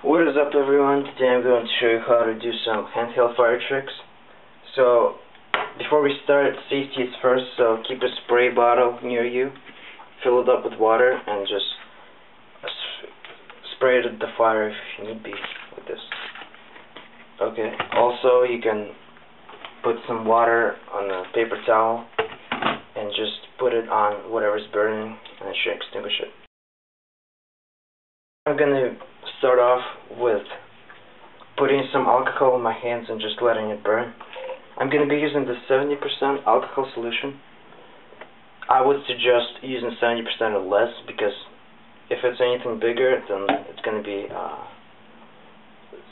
What is up, everyone? Today I'm going to show you how to do some handheld fire tricks. So before we start, safety is first, so keep a spray bottle near you, fill it up with water, and just spray it at the fire if you need be, like this. Okay, also you can put some water on a paper towel and just put it on whatever's burning, and it should extinguish it. I'm going to start off with putting some alcohol in my hands and just letting it burn. I'm going to be using the 70% alcohol solution. I would suggest using 70% or less, because if it's anything bigger, then it's going to be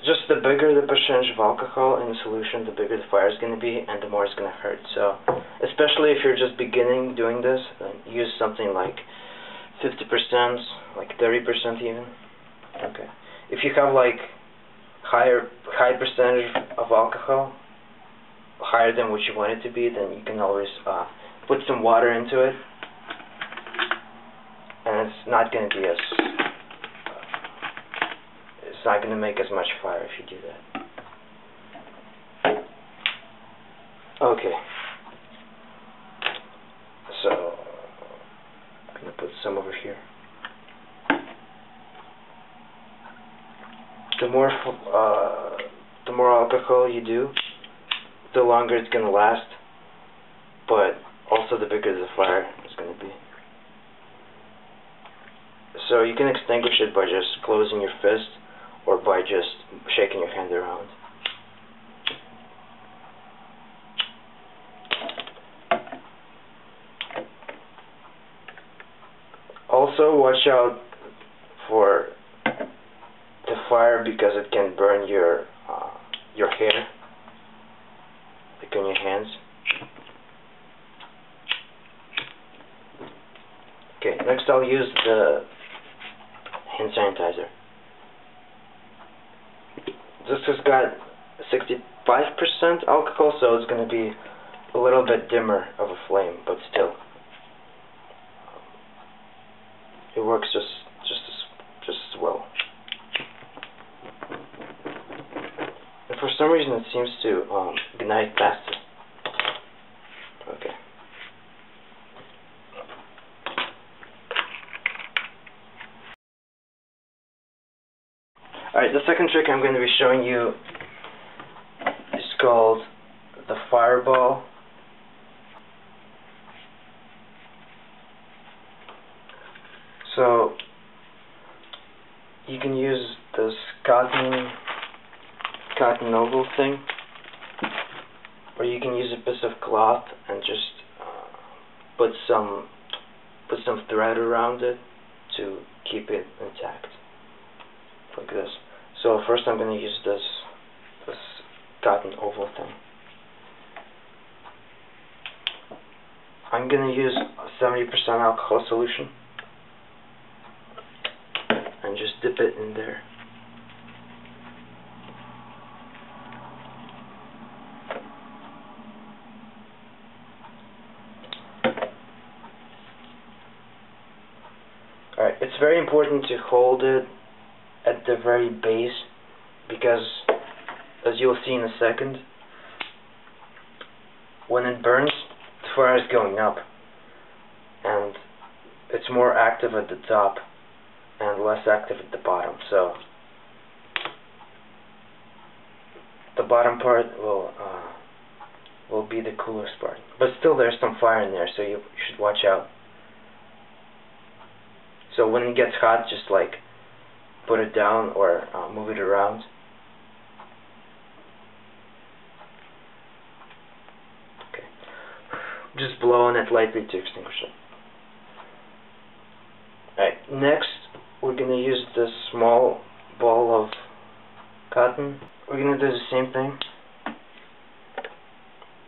just the bigger the percentage of alcohol in the solution, the bigger the fire is going to be, and the more it's going to hurt. So especially if you're just beginning doing this, then use something like 50%, like 30% even. Okay. If you have like high percentage of alcohol, higher than what you want it to be, then you can always put some water into it, and it's not going to be as it's not going to make as much fire if you do that. Okay. So I'm going to put some over here. The more alcohol you do, the longer it's going to last, but also the bigger the fire is going to be. So you can extinguish it by just closing your fist or by just shaking your hand around. Also, watch out for the fire, because it can burn your hair, like on your hands. Okay, next I'll use the hand sanitizer. This has got 65% alcohol, so it's going to be a little bit dimmer of a flame, but still, it works just as well. And for some reason it seems to ignite faster. Okay. Alright, the second trick I'm going to be showing you is called the fireball. So you can use this cotton oval thing, or you can use a piece of cloth and just put some thread around it to keep it intact, like this. So first I'm going to use this cotton oval thing. I'm going to use 70% alcohol solution and just dip it in there. Alright, it's very important to hold it at the very base, because as you'll see in a second, when it burns, the fire is going up, and it's more active at the top and less active at the bottom. So the bottom part will be the coolest part, but still there's some fire in there, so you should watch out. So when it gets hot, just like put it down or move it around. Okay. Just blow on it lightly to extinguish it. Alright, next we're going to use this small ball of cotton. We're going to do the same thing.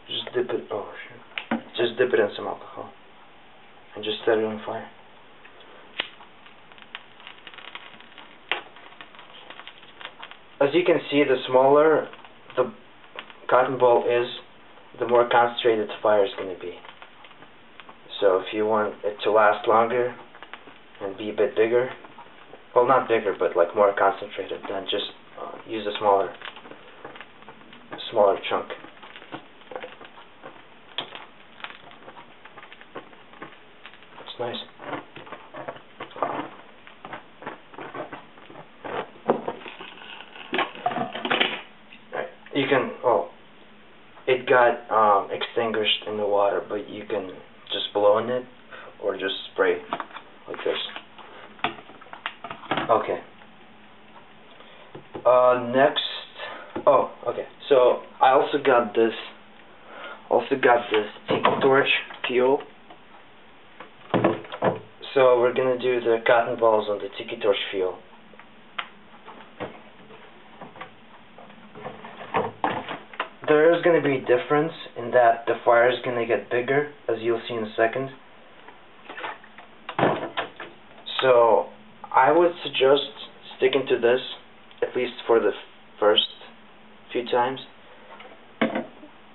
Just dip it, just dip it in some alcohol and just set it on fire. As you can see, the smaller the cotton ball is, the more concentrated the fire is going to be. So if you want it to last longer and be a bit bigger, well, not bigger, but like more concentrated, then just use a smaller chunk. It's nice. You can, oh, it got extinguished in the water, but you can just blow in it or just spray like this. Okay. Next, oh, okay. So I also got this tiki torch fuel. So we're gonna do the cotton balls on the tiki torch fuel. There is going to be a difference in that the fire is going to get bigger, as you'll see in a second. So I would suggest sticking to this, at least for the first few times,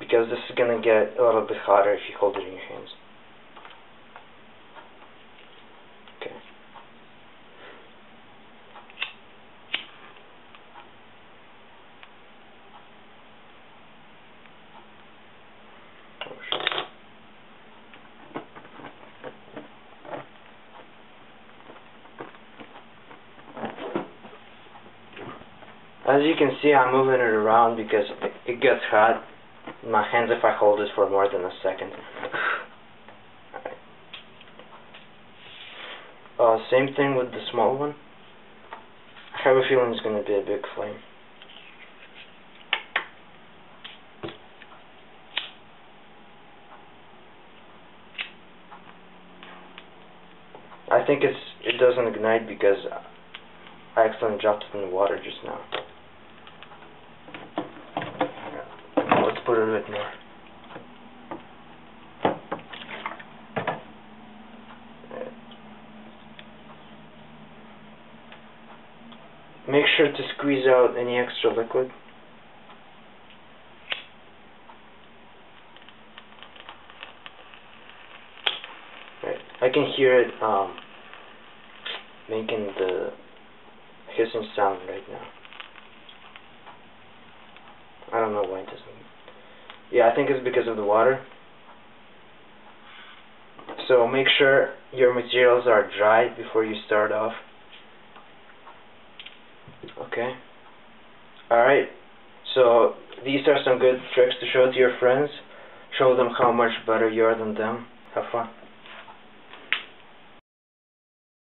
because this is going to get a little bit hotter if you hold it in your hands. Okay. As you can see, I'm moving it around because it gets hot in my hands if I hold it for more than a second. Same thing with the small one. I have a feeling it's going to be a big flame. I think it doesn't ignite because I accidentally dropped it in the water just now. Let's put it a bit more. Make sure to squeeze out any extra liquid. Right. I can hear it making the hissing sound right now. I don't know why it doesn't. Yeah, I think it's because of the water. So make sure your materials are dry before you start off. Okay. Alright. So these are some good tricks to show to your friends. Show them how much better you are than them. Have fun.